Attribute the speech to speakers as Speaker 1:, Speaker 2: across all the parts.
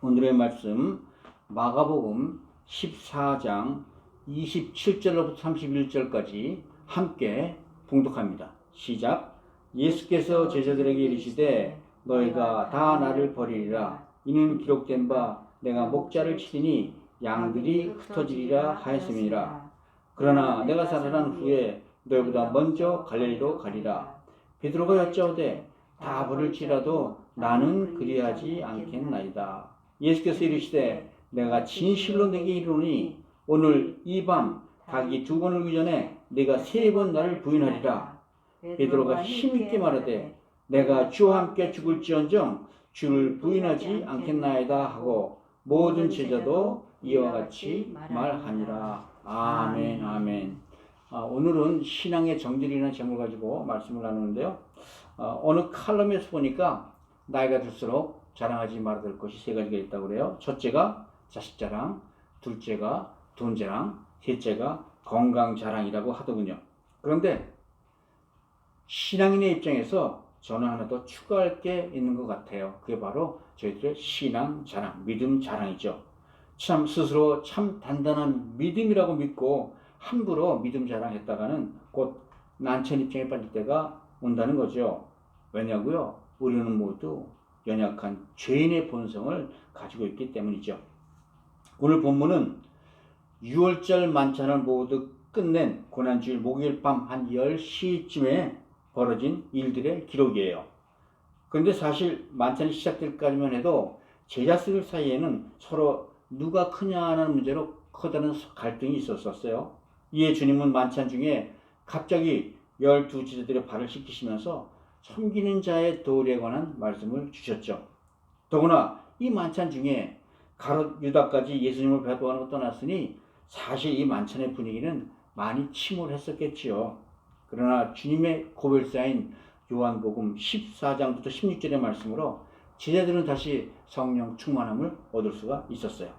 Speaker 1: 오늘의 말씀 마가복음 14장 27절로부터 31절까지 함께 봉독합니다. 시작. 예수께서 제자들에게 이르시되 너희가 다 나를 버리리라. 이는 기록된 바 내가 목자를 치리니 양들이 흩어지리라 하였음이니라. 그러나 내가 살아난 후에 너희보다 먼저 갈릴리로 가리라. 베드로가 여짜오되 다 버릴지라도 나는 그리하지 않겠나이다. 예수께서 이르시되 내가 진실로 내게 이르노니 오늘 이 밤 닭이 두 번을 울기 전에 네가 세 번 나를 부인하리라. 베드로가 힘있게 말하되 내가 주와 함께 죽을지언정 주를 부인하지 않겠나이다 하고 모든 제자도 이와 같이 말하니라. 아멘. 아멘. 오늘은 신앙의 정절이라는 제목을 가지고 말씀을 나누는데요. 어느 칼럼에서 보니까 나이가 들수록 자랑하지 말아야 될 것이 세 가지가 있다고 그래요. 첫째가 자식 자랑, 둘째가 돈 자랑, 셋째가 건강 자랑이라고 하더군요. 그런데 신앙인의 입장에서 저는 하나 더 추가할 게 있는 것 같아요. 그게 바로 저희들의 신앙 자랑, 믿음 자랑이죠. 참 스스로 참 단단한 믿음이라고 믿고 함부로 믿음 자랑했다가는 곧 난처한 입장에 빠질 때가 온다는 거죠. 왜냐고요? 우리는 모두 연약한 죄인의 본성을 가지고 있기 때문이죠. 오늘 본문은 6월절 만찬을 모두 끝낸 고난주일 목요일 밤 한 10시쯤에 벌어진 일들의 기록이에요. 그런데 사실 만찬이 시작될까지만 해도 제자들 사이에는 서로 누가 크냐는 문제로 커다란 갈등이 있었어요. 이에 주님은 만찬 중에 갑자기 12제자들의 발을 씻기시면서 섬기는 자의 도리에 관한 말씀을 주셨죠. 더구나 이 만찬 중에 가롯 유다까지 예수님을 배도하는 것 떠났으니 사실 이 만찬의 분위기는 많이 침울했었겠지요. 그러나 주님의 고별사인 요한복음 14장부터 16절의 말씀으로 제자들은 다시 성령 충만함을 얻을 수가 있었어요.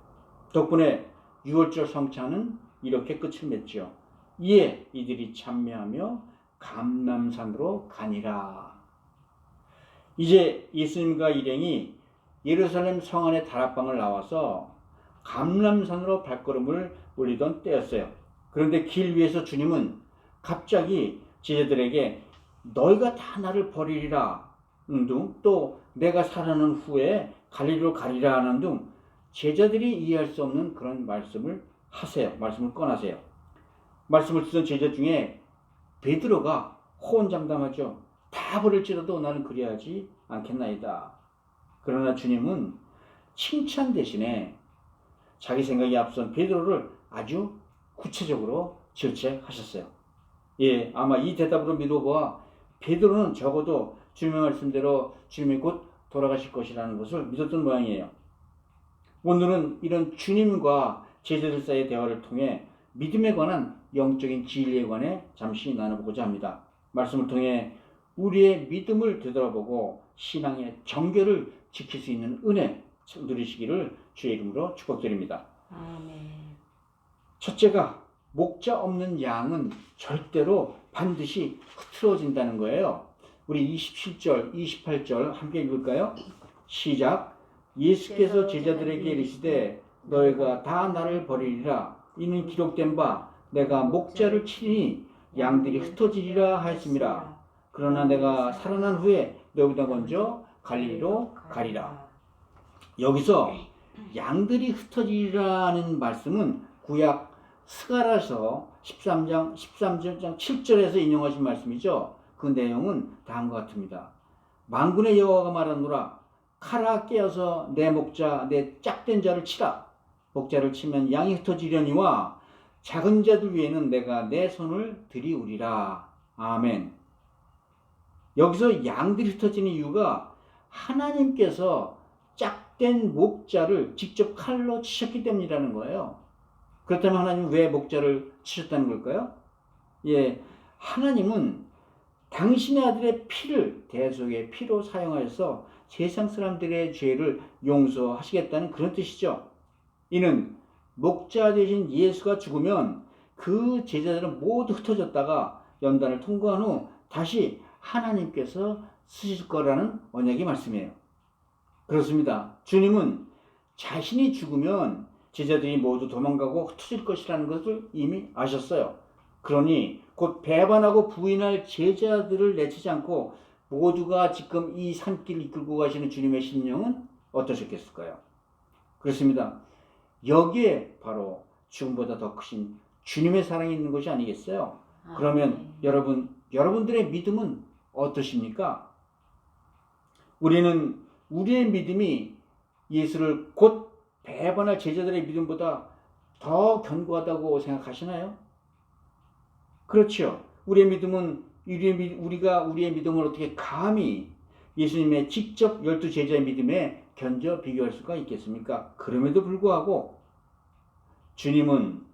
Speaker 1: 덕분에 6월절 성찬은 이렇게 끝을 맺죠. 이에 이들이 참여하며 감람산으로 가니라. 이제 예수님과 일행이 예루살렘 성 안의 다락방을 나와서 감람산으로 발걸음을 올리던 때였어요. 그런데 길 위에서 주님은 갑자기 제자들에게 너희가 다 나를 버리리라 등 또 내가 살아난 후에 갈릴리로 가리라 하는 등 제자들이 이해할 수 없는 그런 말씀을 하세요. 말씀을 꺼내세요. 말씀을 듣던 제자 중에 베드로가 호언장담하죠. 다 버릴지라도 나는 그리하지 않겠나이다. 그러나 주님은 칭찬 대신에 자기 생각에 앞선 베드로를 아주 구체적으로 질책하셨어요. 예, 아마 이 대답으로 미루어봐 베드로는 적어도 주님의 말씀대로 주님이 곧 돌아가실 것이라는 것을 믿었던 모양이에요. 오늘은 이런 주님과 제자들 사이의 대화를 통해 믿음에 관한 영적인 진리에 관해 잠시 나눠보고자 합니다. 말씀을 통해 우리의 믿음을 되돌아보고 신앙의 정결을 지킬 수 있는 은혜 누리시기를 주의 이름으로 축복드립니다.
Speaker 2: 아멘.
Speaker 1: 첫째가 목자 없는 양은 절대로 반드시 흐트러진다는 거예요. 우리 27절, 28절 함께 읽을까요? 시작. 예수께서 제자들에게 이르시되 너희가 다 나를 버리리라. 이는 기록된 바 내가 목자를 치리니 양들이 흩어지리라 하였음이라. 그러나 내가 살아난 후에 너희보다 먼저 갈릴리로 가리라. 여기서 양들이 흩어지리라는 말씀은 구약 스가랴서 13장 7절에서 인용하신 말씀이죠. 그 내용은 다음과 같습니다. 만군의 여호와가 말하노라. 칼아 깨어서 내 목자 내 짝된 자를 치라. 목자를 치면 양이 흩어지려니와 작은 자들 위에는 내가 내 손을 들이우리라. 아멘. 여기서 양들이 흩어지는 이유가 하나님께서 짝된 목자를 직접 칼로 치셨기 때문이라는 거예요. 그렇다면 하나님은 왜 목자를 치셨다는 걸까요? 예, 하나님은 당신의 아들의 피를 대속의 피로 사용하여서 세상 사람들의 죄를 용서하시겠다는 그런 뜻이죠. 이는 목자 되신 예수가 죽으면 그 제자들은 모두 흩어졌다가 연단을 통과한 후 다시 하나님께서 쓰실 거라는 언약의 말씀이에요. 그렇습니다. 주님은 자신이 죽으면 제자들이 모두 도망가고 흩어질 것이라는 것을 이미 아셨어요. 그러니 곧 배반하고 부인할 제자들을 내치지 않고 모두가 지금 이 산길을 이끌고 가시는 주님의 심령은 어떠셨겠을까요? 그렇습니다. 여기에 바로 죽음보다 더 크신 주님의 사랑이 있는 것이 아니겠어요? 그러면 여러분들의 믿음은 어떠십니까? 우리는 우리의 믿음이 예수를 곧 배반할 제자들의 믿음보다 더 견고하다고 생각하시나요? 그렇죠. 우리의 믿음은 우리가 우리의 믿음을 어떻게 감히 예수님의 직접 12 제자의 믿음에 견져 비교할 수가 있겠습니까? 그럼에도 불구하고 주님은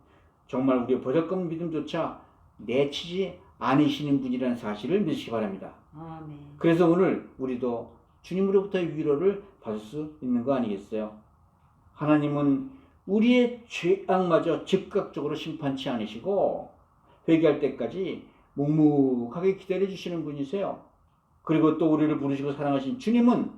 Speaker 1: 정말 우리의 보잘것없는 믿음조차 내치지 않으시는 분이라는 사실을 믿으시기 바랍니다.
Speaker 2: 아멘.
Speaker 1: 그래서 오늘 우리도 주님으로부터의 위로를 받을 수 있는 거 아니겠어요? 하나님은 우리의 죄악마저 즉각적으로 심판치 않으시고 회개할 때까지 묵묵하게 기다려주시는 분이세요. 그리고 또 우리를 부르시고 사랑하신 주님은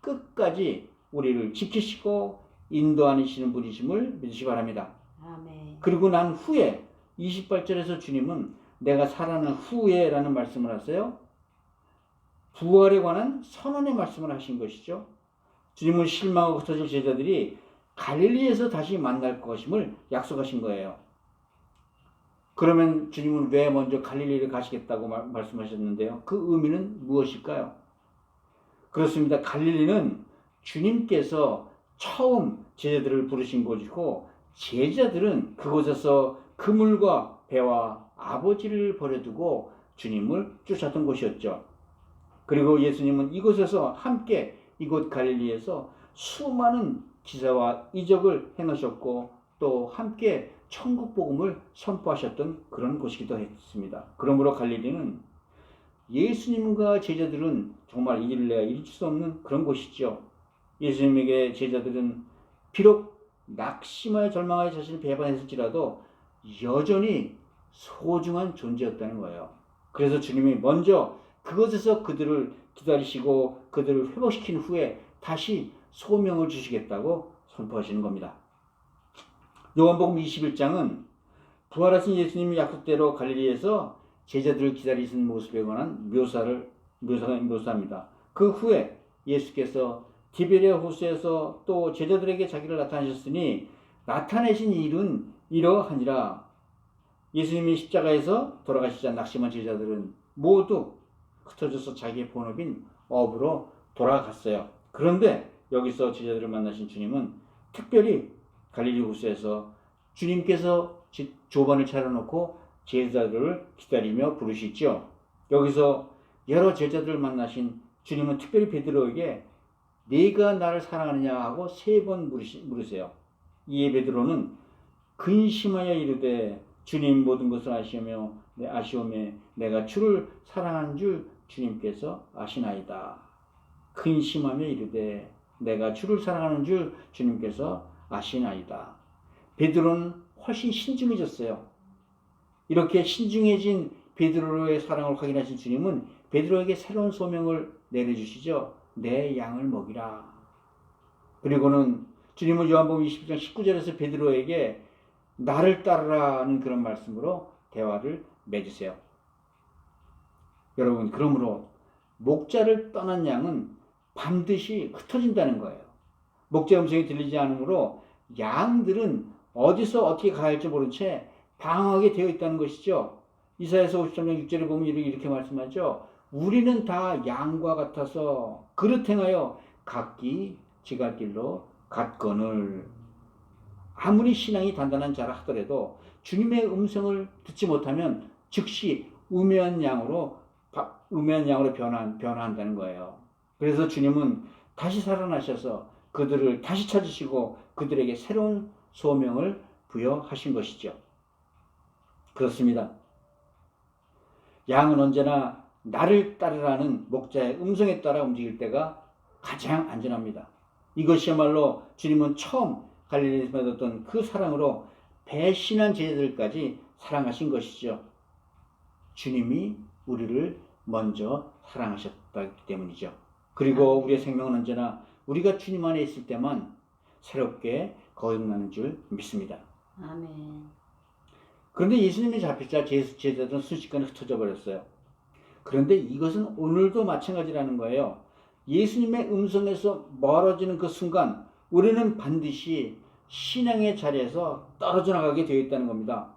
Speaker 1: 끝까지 우리를 지키시고 인도하시는 분이심을 믿으시기 바랍니다.
Speaker 2: 아멘.
Speaker 1: 그리고 난 후에 28절에서 주님은 내가 살아난 후에 라는 말씀을 하세요. 부활에 관한 선언의 말씀을 하신 것이죠. 주님은 실망하고 흩어질 제자들이 갈릴리에서 다시 만날 것임을 약속하신 거예요. 그러면 주님은 왜 먼저 갈릴리를 가시겠다고 말씀하셨는데요? 그 의미는 무엇일까요? 그렇습니다. 갈릴리는 주님께서 처음 제자들을 부르신 곳이고 제자들은 그곳에서 그물과 배와 아버지를 버려두고 주님을 쫓았던 곳이었죠. 그리고 예수님은 이곳에서 함께 이곳 갈릴리에서 수많은 기사와 이적을 행하셨고 또 함께 천국 복음을 선포하셨던 그런 곳이기도 했습니다. 그러므로 갈릴리는 예수님과 제자들은 정말 잊을래야 잊을 수 없는 그런 곳이죠. 예수님에게 제자들은 비록 낙심하여 절망하여 자신을 배반했을지라도 여전히 소중한 존재였다는 거예요. 그래서 주님이 먼저 그곳에서 그들을 기다리시고 그들을 회복시킨 후에 다시 소명을 주시겠다고 선포하시는 겁니다. 요한복음 21장은 부활하신 예수님이 약속대로 갈릴리에서 제자들을 기다리신 모습에 관한 묘사입니다. 그 후에 예수께서 디베랴 호수에서 또 제자들에게 자기를 나타내셨으니 나타내신 일은 이러하니라. 예수님이 십자가에서 돌아가시자 낙심한 제자들은 모두 흩어져서 자기의 본업인 업으로 돌아갔어요. 그런데 여기서 제자들을 만나신 주님은 특별히 갈릴리 호수에서 주님께서 조반을 차려놓고 제자들을 기다리며 부르시죠. 여기서 여러 제자들을 만나신 주님은 특별히 베드로에게 네가 나를 사랑하느냐 하고 3번 물으세요. 이에 베드로는 근심하여 이르되 주님 모든 것을 아시오매 내가 주를 사랑하는 줄 주님께서 아시나이다. 근심하며 이르되 내가 주를 사랑하는 줄 주님께서 아시나이다. 베드로는 훨씬 신중해졌어요. 이렇게 신중해진 베드로의 사랑을 확인하신 주님은 베드로에게 새로운 소명을 내려주시죠. 내 양을 먹이라. 그리고는 주님은 요한복음 20장 19절에서 베드로에게 나를 따르라는 그런 말씀으로 대화를 맺으세요. 여러분, 그러므로 목자를 떠난 양은 반드시 흩어진다는 거예요. 목자 음성이 들리지 않으므로 양들은 어디서 어떻게 가야 할지 모른 채 방황하게 되어 있다는 것이죠. 이사야서 53장 6절에 보면 이렇게 말씀하죠. 우리는 다 양과 같아서 그릇 행하여 각기 지갈 길로 갔거늘. 아무리 신앙이 단단한 자라 하더라도 주님의 음성을 듣지 못하면 즉시 우매한 양으로 변화한다는 거예요. 그래서 주님은 다시 살아나셔서 그들을 다시 찾으시고 그들에게 새로운 소명을 부여하신 것이죠. 그렇습니다. 양은 언제나 나를 따르라는 목자의 음성에 따라 움직일 때가 가장 안전합니다. 이것이야말로 주님은 처음 갈릴리에서 맺었던 그 사랑으로 배신한 제자들까지 사랑하신 것이죠. 주님이 우리를 먼저 사랑하셨기 때문이죠. 그리고 우리의 생명은 언제나 우리가 주님 안에 있을 때만 새롭게 거듭나는 줄 믿습니다.
Speaker 2: 아멘.
Speaker 1: 그런데 예수님이 잡히자 제자들은 순식간에 흩어져 버렸어요. 그런데 이것은 오늘도 마찬가지라는 거예요. 예수님의 음성에서 멀어지는 그 순간 우리는 반드시 신앙의 자리에서 떨어져 나가게 되어 있다는 겁니다.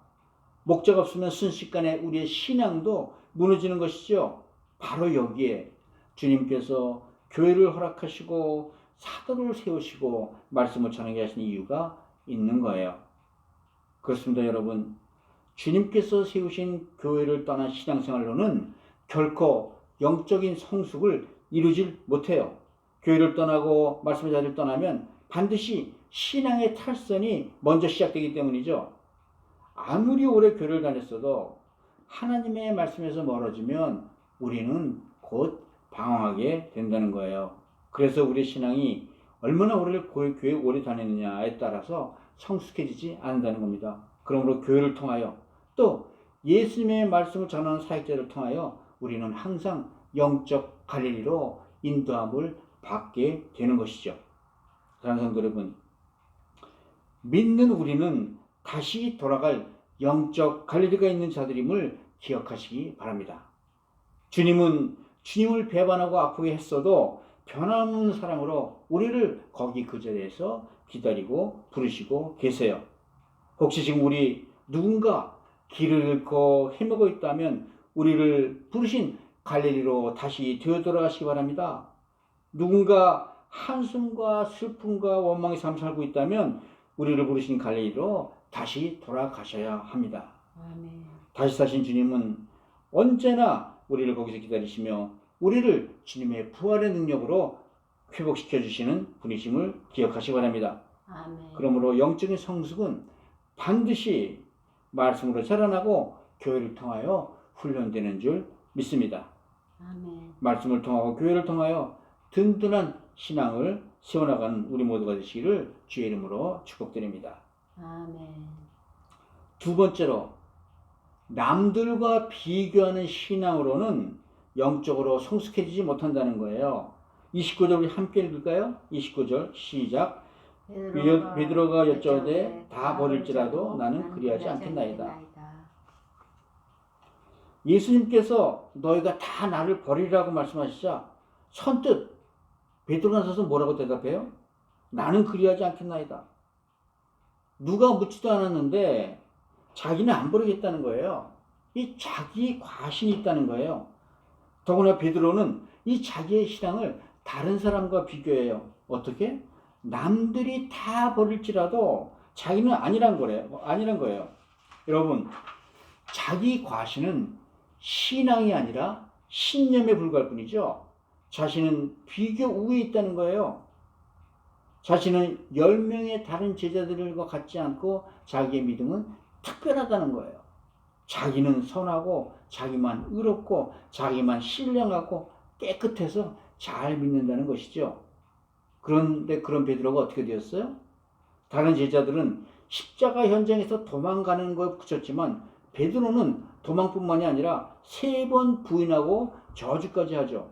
Speaker 1: 목적 없으면 순식간에 우리의 신앙도 무너지는 것이죠. 바로 여기에 주님께서 교회를 허락하시고 사도를 세우시고 말씀을 전하게 하신 이유가 있는 거예요. 그렇습니다, 여러분. 주님께서 세우신 교회를 떠난 신앙생활로는 결코 영적인 성숙을 이루질 못해요. 교회를 떠나고 말씀의 자리를 떠나면 반드시 신앙의 탈선이 먼저 시작되기 때문이죠. 아무리 오래 교회를 다녔어도 하나님의 말씀에서 멀어지면 우리는 곧 방황하게 된다는 거예요. 그래서 우리의 신앙이 얼마나 교회 오래 다녔느냐에 따라서 성숙해지지 않는다는 겁니다. 그러므로 교회를 통하여 또 예수님의 말씀을 전하는 사역자를 통하여 우리는 항상 영적 갈릴리로 인도함을 받게 되는 것이죠. 사랑하는 성도 여러분, 믿는 우리는 다시 돌아갈 영적 갈릴리가 있는 자들임을 기억하시기 바랍니다. 주님은 주님을 배반하고 아프게 했어도 변함없는 사랑으로 우리를 거기 그 자리에서 기다리고 부르시고 계세요. 혹시 지금 우리 누군가 길을 잃고 헤매고 있다면 우리를 부르신 갈릴리로 다시 되돌아가시기 바랍니다. 누군가 한숨과 슬픔과 원망의 삶을 살고 있다면 우리를 부르신 갈릴리로 다시 돌아가셔야 합니다.
Speaker 2: 아멘.
Speaker 1: 다시 사신 주님은 언제나 우리를 거기서 기다리시며 우리를 주님의 부활의 능력으로 회복시켜 주시는 분이심을 기억하시기 바랍니다.
Speaker 2: 아멘.
Speaker 1: 그러므로 영적인 성숙은 반드시 말씀으로 자라나고 교회를 통하여 훈련되는 줄 믿습니다.
Speaker 2: 아멘.
Speaker 1: 말씀을 통하고 교회를 통하여 든든한 신앙을 세워나가는 우리 모두가 되시기를 주의 이름으로 축복드립니다.
Speaker 2: 아멘.
Speaker 1: 두 번째로, 남들과 비교하는 신앙으로는 영적으로 성숙해지지 못한다는 거예요. 29절 우리 함께 읽을까요? 29절 시작. 베드로가 여쭤오되 다 버릴지라도 나는 그리하지 않겠나이다. 예수님께서 너희가 다 나를 버리라고 말씀하시자 선뜻 베드로가 서서 뭐라고 대답해요? 나는 그리하지 않겠나이다. 누가 묻지도 않았는데 자기는 안 버리겠다는 거예요. 이 자기 과신이 있다는 거예요. 더구나 베드로는 이 자기의 신앙을 다른 사람과 비교해요. 어떻게? 남들이 다 버릴지라도 자기는 아니란 거예요. 여러분, 자기 과신은 신앙이 아니라 신념에 불과할 뿐이죠. 자신은 비교 우위에 있다는 거예요. 자신은 10명의 다른 제자들과 같지 않고 자기의 믿음은 특별하다는 거예요. 자기는 선하고 자기만 의롭고 자기만 신령하고 깨끗해서 잘 믿는다는 것이죠. 그런데 그런 베드로가 어떻게 되었어요? 다른 제자들은 십자가 현장에서 도망가는 걸 그쳤지만 베드로는 도망뿐만이 아니라 3번 부인하고 저주까지 하죠.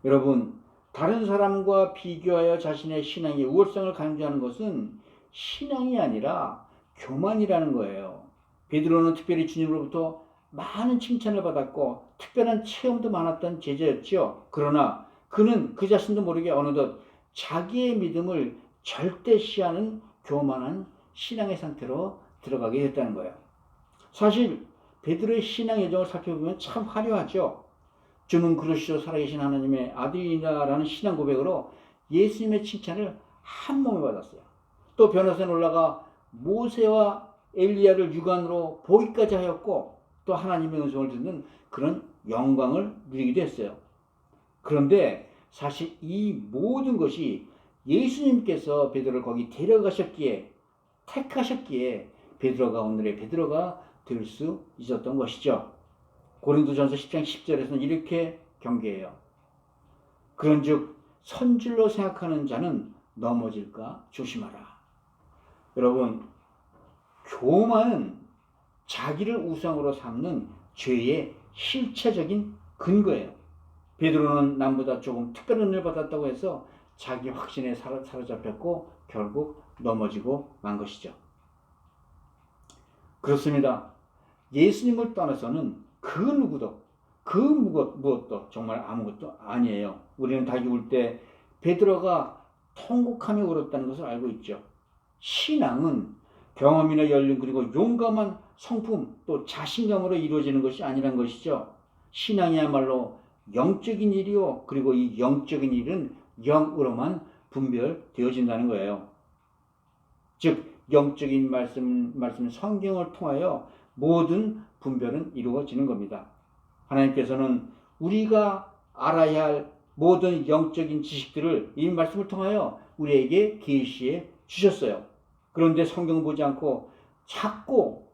Speaker 1: 여러분, 다른 사람과 비교하여 자신의 신앙의 우월성을 강조하는 것은 신앙이 아니라 교만이라는 거예요. 베드로는 특별히 주님으로부터 많은 칭찬을 받았고 특별한 체험도 많았던 제자였죠. 그러나 그는 그 자신도 모르게 어느덧 자기의 믿음을 절대시하는 교만한 신앙의 상태로 들어가게 됐다는 거예요. 사실 베드로의 신앙 여정을 살펴보면 참 화려하죠. 주는 그러시오 살아계신 하나님의 아들이라는 신앙 고백으로 예수님의 칭찬을 한 몸에 받았어요. 또 변호사에 올라가 모세와 엘리야를 육안으로 보기까지 하였고 또 하나님의 음성을 듣는 그런 영광을 누리기도 했어요. 그런데 사실 이 모든 것이 예수님께서 베드로를 거기 데려가셨기에 택하셨기에 베드로가 오늘의 베드로가 될 수 있었던 것이죠. 고린도전서 10장 10절에서는 이렇게 경계해요. 그런즉 선줄로 생각하는 자는 넘어질까 조심하라. 여러분, 교만은 자기를 우상으로 삼는 죄의 실체적인 근거예요. 베드로는 남보다 조금 특별한 은혜를 받았다고 해서 자기 확신에 사로잡혔고 결국 넘어지고 만 것이죠. 그렇습니다. 예수님을 떠나서는 그 누구도 그 무엇도 정말 아무것도 아니에요. 우리는 닭이 울 때 베드로가 통곡하며 울었다는 것을 알고 있죠. 신앙은 경험이나 연륜 그리고 용감한 성품 또 자신감으로 이루어지는 것이 아니란 것이죠. 신앙이야말로 영적인 일이요. 그리고 이 영적인 일은 영으로만 분별되어진다는 거예요. 즉 영적인 말씀 성경을 통하여 모든 분별은 이루어지는 겁니다. 하나님께서는 우리가 알아야 할 모든 영적인 지식들을 이 말씀을 통하여 우리에게 계시해 주셨어요. 그런데 성경 보지 않고 자꾸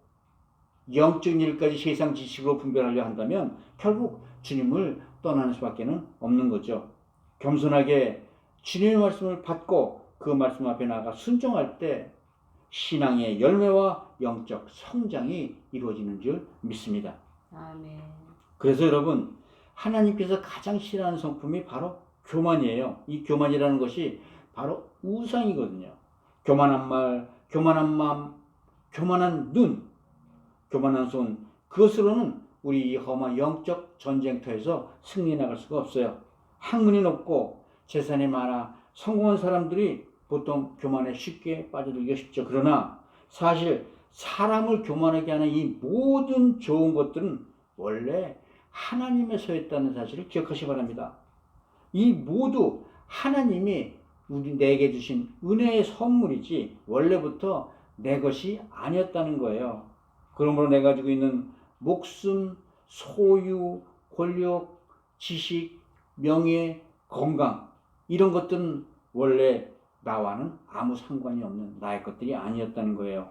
Speaker 1: 영적인 일까지 세상 지식으로 분별하려 한다면 결국 주님을 떠나는 수밖에 없는 거죠. 겸손하게 주님의 말씀을 받고 그 말씀 앞에 나아가 순종할 때 신앙의 열매와 영적 성장이 이루어지는 줄 믿습니다.
Speaker 2: 아멘.
Speaker 1: 그래서 여러분 하나님께서 가장 싫어하는 성품이 바로 교만이에요. 이 교만이라는 것이 바로 우상이거든요. 교만한 말, 교만한 마음, 교만한 눈, 교만한 손, 그것으로는 우리 이 험한 영적 전쟁터에서 승리해 나갈 수가 없어요. 학문이 높고 재산이 많아 성공한 사람들이 보통 교만에 쉽게 빠져들기가 쉽죠. 그러나 사실 사람을 교만하게 하는 이 모든 좋은 것들은 원래 하나님의 서였다는 사실을 기억하시기 바랍니다. 이 모두 하나님이 내게 주신 은혜의 선물이지 원래부터 내 것이 아니었다는 거예요. 그러므로 내가 가지고 있는 목숨, 소유, 권력, 지식, 명예, 건강 이런 것들은 원래 나와는 아무 상관이 없는 나의 것들이 아니었다는 거예요.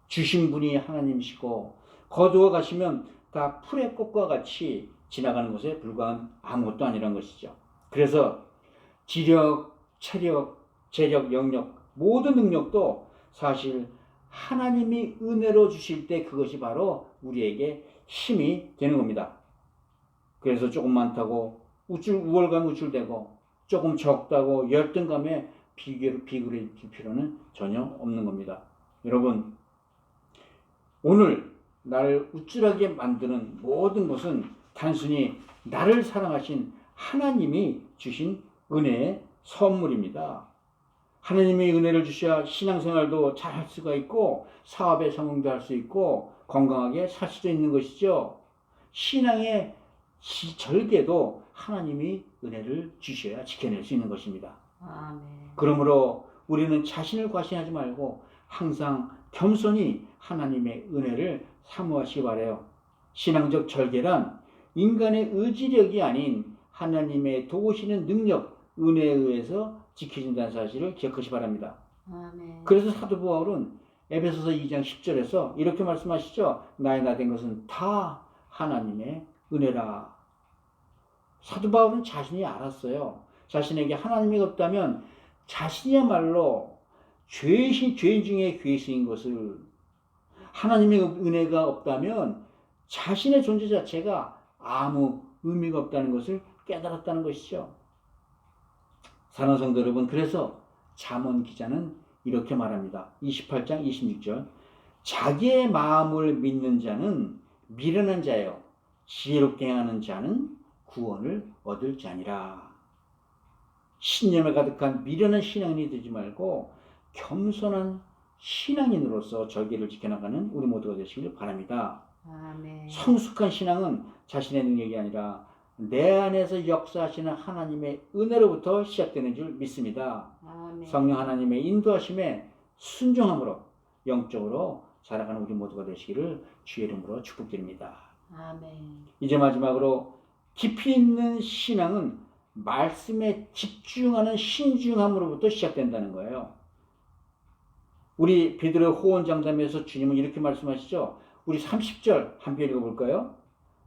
Speaker 1: 주신 분이 하나님이시고 거두어 가시면 다 풀의 꽃과 같이 지나가는 것에 불과한 아무것도 아니란 것이죠. 그래서 지력, 체력, 재력, 영역 모든 능력도 사실 하나님이 은혜로 주실 때 그것이 바로 우리에게 힘이 되는 겁니다. 그래서 조금 많다고 우월감 우쭐대고 조금 적다고 열등감에 비굴해질 필요는 전혀 없는 겁니다. 여러분 오늘 나를 우쭐하게 만드는 모든 것은 단순히 나를 사랑하신 하나님이 주신 은혜의 선물입니다. 하나님의 은혜를 주셔야 신앙생활도 잘 할 수가 있고 사업에 성공도 할 수 있고 건강하게 살 수도 있는 것이죠. 신앙의 절개도 하나님이 은혜를 주셔야 지켜낼 수 있는 것입니다.
Speaker 2: 아멘.
Speaker 1: 그러므로 우리는 자신을 과신하지 말고 항상 겸손히 하나님의 은혜를 사모하시기 바라요. 신앙적 절개란 인간의 의지력이 아닌 하나님의 도우시는 능력, 은혜에 의해서 지켜진다는 사실을 기억하시기 바랍니다.
Speaker 2: 아멘.
Speaker 1: 그래서 사도 바울은 에베소서 2장 10절에서 이렇게 말씀하시죠. 나의 나 된 것은 다 하나님의 은혜라. 사도 바울은 자신이 알았어요. 자신에게 하나님이 없다면 자신이야말로 죄인 중에 괴수인 것을, 하나님의 은혜가 없다면 자신의 존재 자체가 아무 의미가 없다는 것을 깨달았다는 것이죠. 사랑하는 성도 여러분, 그래서 잠언 기자는 이렇게 말합니다. 28장 26절 자기의 마음을 믿는 자는 미련한 자요 지혜롭게 행하는 자는 구원을 얻을 자니라. 신념에 가득한 미련한 신앙인이 되지 말고 겸손한 신앙인으로서 절개를 지켜나가는 우리 모두가 되시길 바랍니다.
Speaker 2: 아멘.
Speaker 1: 성숙한 신앙은 자신의 능력이 아니라 내 안에서 역사하시는 하나님의 은혜로부터 시작되는 줄 믿습니다.
Speaker 2: 아멘.
Speaker 1: 성령 하나님의 인도하심에 순종함으로 영적으로 살아가는 우리 모두가 되시기를 주의 이름으로 축복드립니다.
Speaker 2: 아멘.
Speaker 1: 이제 마지막으로 깊이 있는 신앙은 말씀에 집중하는 신중함으로부터 시작된다는 거예요. 우리 베드로의 호언장담에서 주님은 이렇게 말씀하시죠. 우리 30절 함께 읽어볼까요?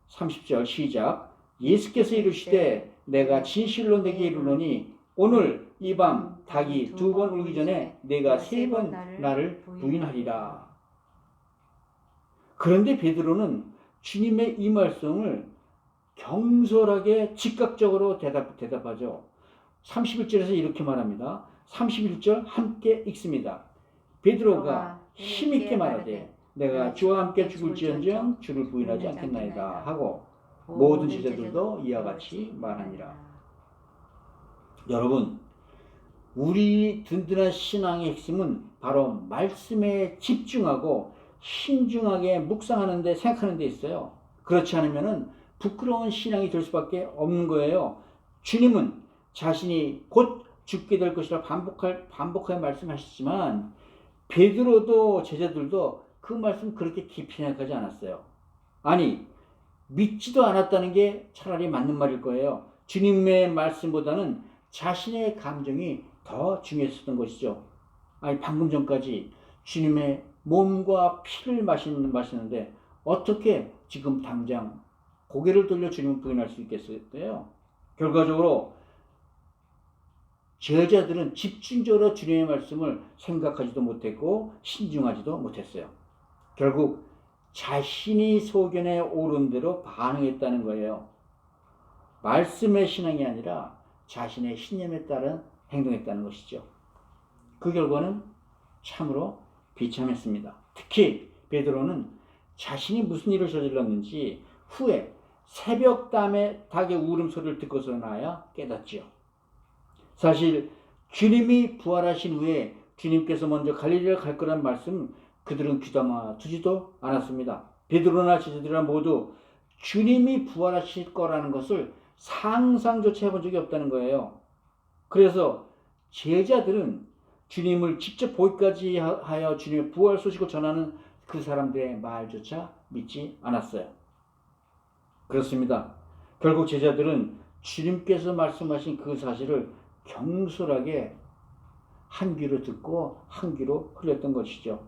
Speaker 1: 30절 시작. 예수께서 이르시되 내가 진실로 내게 이르노니 오늘 이 밤 닭이 2번 울기 전에 내가 3번 나를 부인하리라. 그런데 베드로는 주님의 이 말씀을 경솔하게 즉각적으로 대답하죠. 31절에서 이렇게 말합니다. 31절 함께 읽습니다. 베드로가 힘있게 말하되 내가 주와 함께 죽을지언정 주를 부인하지 않겠나이다 하고 모든 제자들도 이와 같이 말하니라. 여러분, 우리 든든한 신앙의 핵심은 바로 말씀에 집중하고 신중하게 묵상하는 데 생각하는 데 있어요. 그렇지 않으면 부끄러운 신앙이 될 수밖에 없는 거예요. 주님은 자신이 곧 죽게 될 것이라 반복하여 말씀하셨지만 베드로도 제자들도 그 말씀 그렇게 깊이 생각하지 않았어요. 아니, 믿지도 않았다는 게 차라리 맞는 말일 거예요. 주님의 말씀보다는 자신의 감정이 더 중요했었던 것이죠. 아니, 방금 전까지 주님의 몸과 피를 마시는데 어떻게 지금 당장 고개를 돌려 주님을 부인할 수 있겠어요? 결과적으로 제자들은 집중적으로 주님의 말씀을 생각하지도 못했고 신중하지도 못했어요. 결국 자신이 소견에 오른 대로 반응했다는 거예요. 말씀의 신앙이 아니라 자신의 신념에 따른 행동했다는 것이죠. 그 결과는 참으로 비참했습니다. 특히 베드로는 자신이 무슨 일을 저질렀는지 후에 새벽 닭의 울음소리를 듣고서나야 깨닫지요. 사실 주님이 부활하신 후에 주님께서 먼저 갈릴리를 갈 거란 말씀 그들은 귀담아 두지도 않았습니다. 베드로나 제자들이나 모두 주님이 부활하실 거라는 것을 상상조차 해본 적이 없다는 거예요. 그래서 제자들은 주님을 직접 보기까지 하여 주님의 부활 소식을 전하는 그 사람들의 말조차 믿지 않았어요. 그렇습니다. 결국 제자들은 주님께서 말씀하신 그 사실을 경솔하게 한 귀로 듣고 한 귀로 흘렸던 것이죠.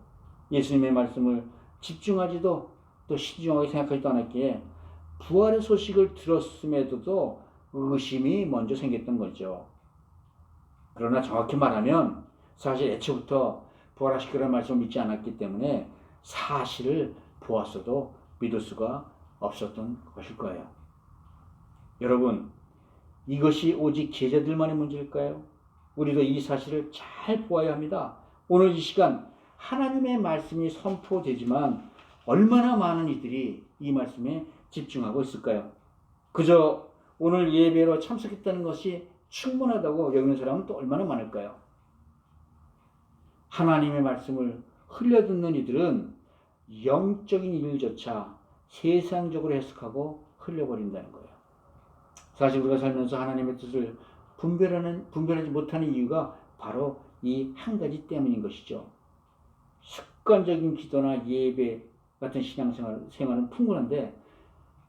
Speaker 1: 예수님의 말씀을 집중하지도 또 신중하게 생각하지도 않았기에 부활의 소식을 들었음에도 의심이 먼저 생겼던 거죠. 그러나 정확히 말하면 사실 애초부터 부활하실 거라는 말씀을 믿지 않았기 때문에 사실을 보았어도 믿을 수가 없었던 것일 거예요. 여러분, 이것이 오직 제자들만의 문제일까요? 우리도 이 사실을 잘 보아야 합니다. 오늘 이 시간 하나님의 말씀이 선포되지만 얼마나 많은 이들이 이 말씀에 집중하고 있을까요? 그저 오늘 예배로 참석했다는 것이 충분하다고 여기는 사람은 또 얼마나 많을까요? 하나님의 말씀을 흘려듣는 이들은 영적인 일조차 세상적으로 해석하고 흘려버린다는 거예요. 사실 우리가 살면서 하나님의 뜻을 분별하지 못하는 이유가 바로 이 한 가지 때문인 것이죠. 습관적인 기도나 예배 같은 신앙생활은 풍부한데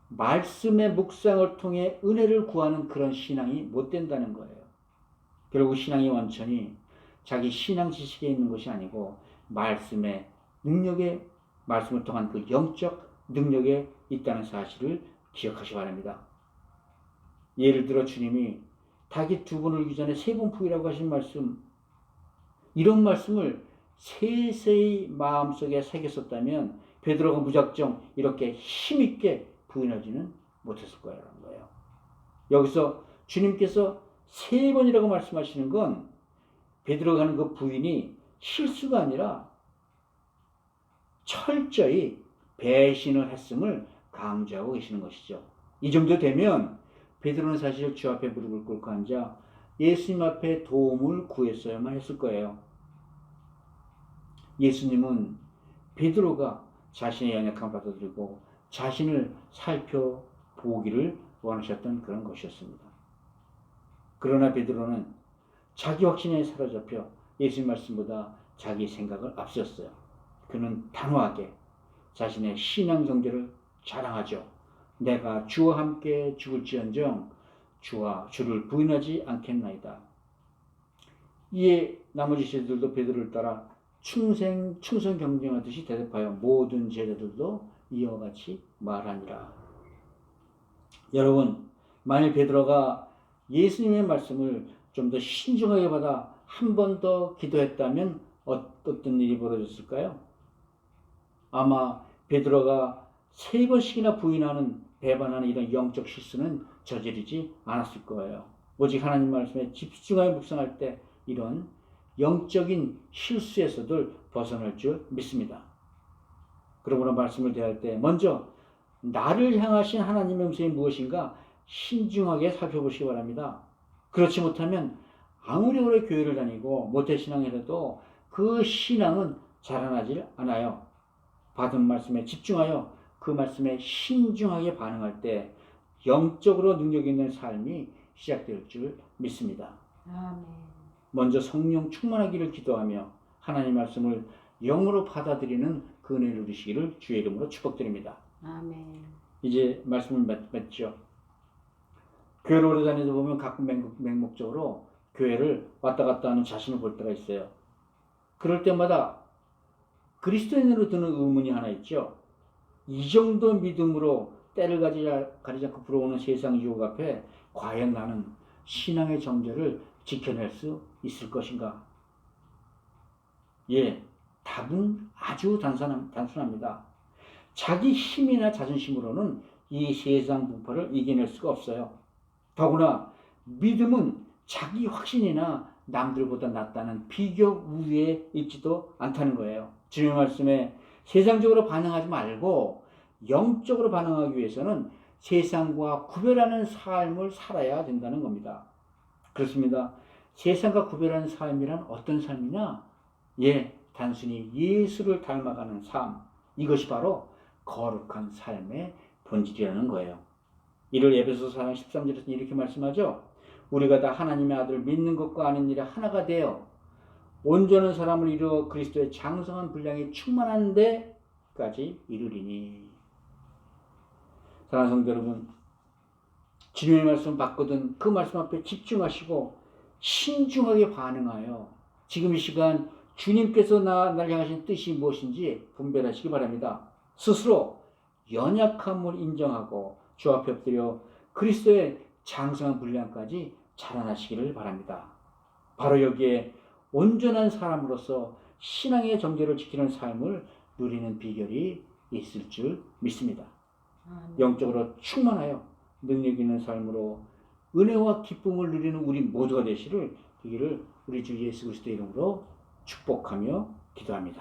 Speaker 1: 말씀의 묵상을 통해 은혜를 구하는 그런 신앙이 못 된다는 거예요. 결국 신앙이 완전히 자기 신앙 지식에 있는 것이 아니고 말씀의 능력에, 말씀을 통한 그 영적 능력에 있다는 사실을 기억하시기 바랍니다. 예를 들어 주님이 닭이 2번 울기 전에 3번 푸기라고 하신 말씀, 이런 말씀을 세세히 마음속에 새겼었다면 베드로가 무작정 이렇게 힘있게 부인하지는 못했을 거라는 거예요. 여기서 주님께서 3번이라고 말씀하시는 건 베드로가 하는 그 부인이 실수가 아니라 철저히 배신을 했음을 강조하고 계시는 것이죠. 이 정도 되면 베드로는 사실 주 앞에 무릎을 꿇고 앉아 예수님 앞에 도움을 구했어야만 했을 거예요. 예수님은 베드로가 자신의 연약함을 받아들이고 자신을 살펴보기를 원하셨던 그런 것이었습니다. 그러나 베드로는 자기 확신에 사로잡혀 예수님 말씀보다 자기 생각을 앞세웠어요. 그는 단호하게 자신의 신앙 정죄를 자랑하죠. 내가 주와 함께 죽을지언정 주를 부인하지 않겠나이다. 이에 나머지 제자들도 베드로를 따라 충성 경쟁하듯이 대답하여 모든 제자들도 이와 같이 말하니라. 여러분, 만일 베드로가 예수님의 말씀을 좀 더 신중하게 받아 한 번 더 기도했다면 어떤 일이 벌어졌을까요? 아마 베드로가 3번씩이나 부인하는 배반하는 이런 영적 실수는 저지르지 않았을 거예요. 오직 하나님 말씀에 집중하여 묵상할 때 이런 영적인 실수에서도 벗어날 줄 믿습니다. 그러므로 말씀을 대할 때 먼저 나를 향하신 하나님의 음성이 무엇인가 신중하게 살펴보시기 바랍니다. 그렇지 못하면 아무리 오래 교회를 다니고 모태신앙이라도 그 신앙은 자라나질 않아요. 받은 말씀에 집중하여 그 말씀에 신중하게 반응할 때 영적으로 능력 있는 삶이 시작될 줄 믿습니다.
Speaker 2: 아멘.
Speaker 1: 먼저 성령 충만하기를 기도하며 하나님 말씀을 영으로 받아들이는 그 은혜를 누리시기를 주의 이름으로 축복드립니다.
Speaker 2: 아멘.
Speaker 1: 이제 말씀을 맺죠. 교회를 오래 다니다 보면 가끔 맹목적으로 교회를 왔다 갔다 하는 자신을 볼 때가 있어요. 그럴 때마다 그리스도인으로 드는 의문이 하나 있죠. 이 정도 믿음으로 때를 가리지 않고 불어오는 세상 유혹 앞에 과연 나는 신앙의 정절을 지켜낼 수 있을 것인가? 예, 답은 아주 단순합니다. 자기 힘이나 자존심으로는 이 세상 분파를 이겨낼 수가 없어요. 더구나 믿음은 자기 확신이나 남들보다 낫다는 비교 우위에 있지도 않다는 거예요. 주님의 말씀에 세상적으로 반응하지 말고 영적으로 반응하기 위해서는 세상과 구별하는 삶을 살아야 된다는 겁니다. 그렇습니다. 세상과 구별하는 삶이란 어떤 삶이냐? 예, 단순히 예수를 닮아가는 삶. 이것이 바로 거룩한 삶의 본질이라는 거예요. 이를 에베소서 4장 13절에서 이렇게 말씀하죠. 우리가 다 하나님의 아들을 믿는 것과 아는 일에 하나가 되어 온전한 사람을 이루어 그리스도의 장성한 분량이 충만한 데까지 이르리니. 사랑하는 성도 여러분, 주님의 말씀을 받거든 그 말씀 앞에 집중하시고 신중하게 반응하여 지금 이 시간 주님께서 나를 향하신 뜻이 무엇인지 분별하시기 바랍니다. 스스로 연약함을 인정하고 주 앞에 엎드려 그리스도의 장성한 분량까지 자라나시기를 바랍니다. 바로 여기에 온전한 사람으로서 신앙의 정죄를 지키는 삶을 누리는 비결이 있을 줄 믿습니다. 영적으로 충만하여 능력 있는 삶으로 은혜와 기쁨을 누리는 우리 모두가 되기를 우리 주 예수 그리스도의 이름으로 축복하며 기도합니다.